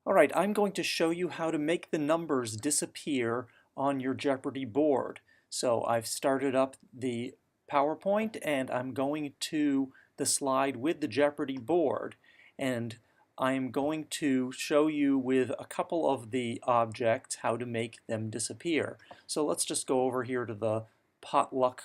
Alright, I'm going to show you how to make the numbers disappear on your Jeopardy board. So I've started up the PowerPoint and I'm going to the slide with the Jeopardy board, and I'm going to show you with a couple of the objects how to make them disappear. So let's just go over here to the potluck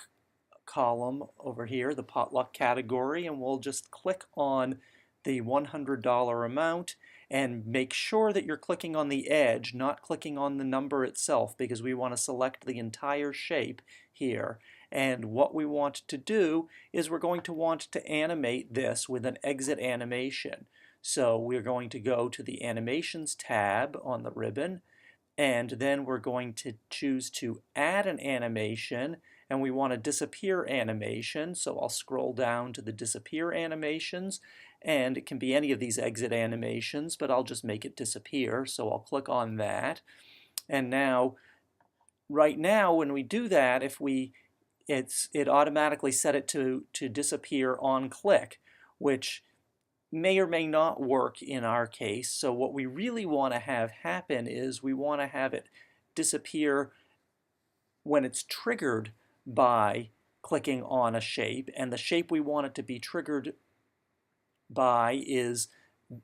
column over here, the potluck category, and we'll just click on the $100 amount and make sure that you're clicking on the edge, not clicking on the number itself, because we want to select the entire shape here. And what we want to do is we're going to want to animate this with an exit animation. So we're going to go to the Animations tab on the ribbon, and then we're going to choose to add an animation, and we want a disappear animation, so I'll scroll down to the disappear animations, and it can be any of these exit animations, but I'll just make it disappear, so I'll click on that. And now, right now, when we do that, it automatically set it to disappear on click, which may or may not work in our case. So what we really want to have happen is we want to have it disappear when it's triggered by clicking on a shape, and the shape we want it to be triggered by is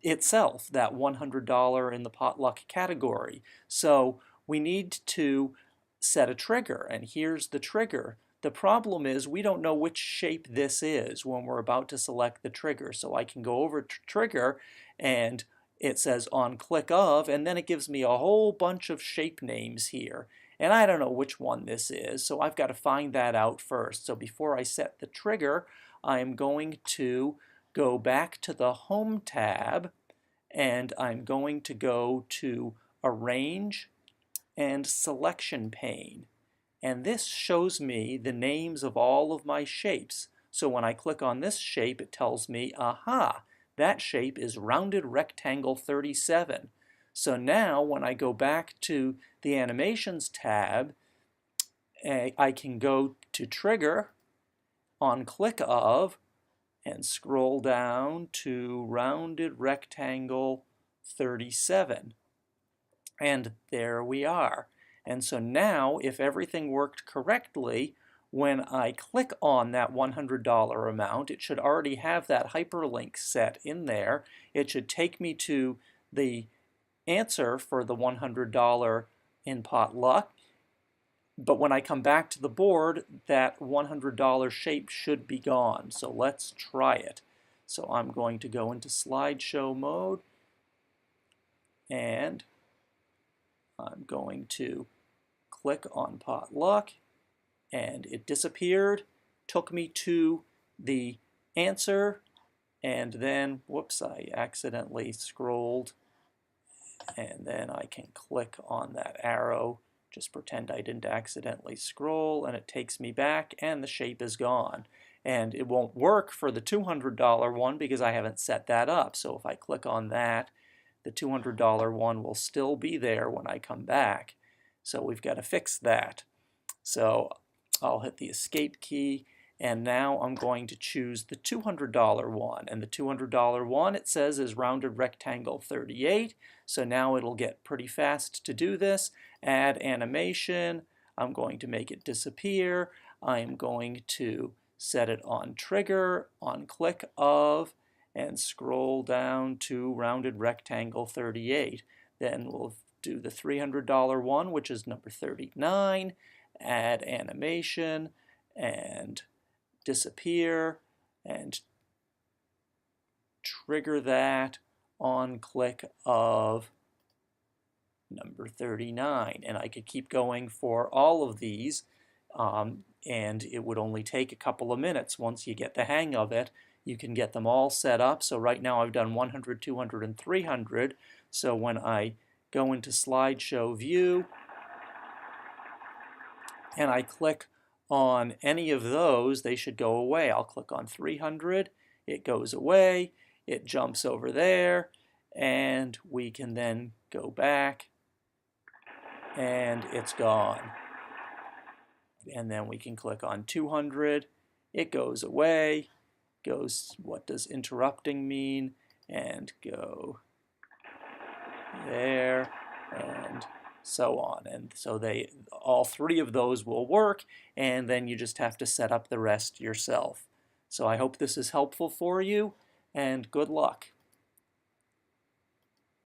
itself that $100 in the potluck category. So we need to set a trigger, and here's the trigger. The problem is we don't know which shape this is when we're about to select the trigger. So I can go over to trigger and it says on click of, and then it gives me a whole bunch of shape names here. And I don't know which one this is, so I've got to find that out first. So before I set the trigger, I'm going to go back to the Home tab, and I'm going to go to Arrange and Selection pane. And this shows me the names of all of my shapes. So when I click on this shape, it tells me, aha, that shape is rounded rectangle 37. So now when I go back to the Animations tab, I can go to Trigger, on click of, and scroll down to rounded rectangle 37. And there we are. And so now, if everything worked correctly, when I click on that $100 amount, it should already have that hyperlink set in there. It should take me to the answer for the $100 in potluck. But when I come back to the board, that $100 shape should be gone. So let's try it. So I'm going to go into slideshow mode, and I'm going to click on potluck, and it disappeared, took me to the answer, and then, whoops, I accidentally scrolled, and then I can click on that arrow, just pretend I didn't accidentally scroll, and it takes me back, and the shape is gone. And it won't work for the $200 one because I haven't set that up. So if I click on that, the $200 one will still be there when I come back. So we've got to fix that. So I'll hit the escape key, and now I'm going to choose the $200 one. And the $200 one, it says, is rounded rectangle 38. So now it'll get pretty fast to do this. Add animation. I'm going to make it disappear. I'm going to set it on trigger, on click of, and scroll down to rounded rectangle 38. Then we'll do the $300 one, which is number 39, add animation, and disappear, and trigger that on click of number 39. And I could keep going for all of these, and it would only take a couple of minutes. Once you get the hang of it, you can get them all set up. So right now I've done 100, 200, and 300. So when I go into slideshow view and I click on any of those, they should go away. I'll click on 300, it goes away, it jumps over there, and we can then go back and it's gone. And then we can click on 200, it goes away, goes, what does interrupting mean, and go so on. And so all three of those will work, and then you just have to set up the rest yourself. So I hope this is helpful for you, and good luck.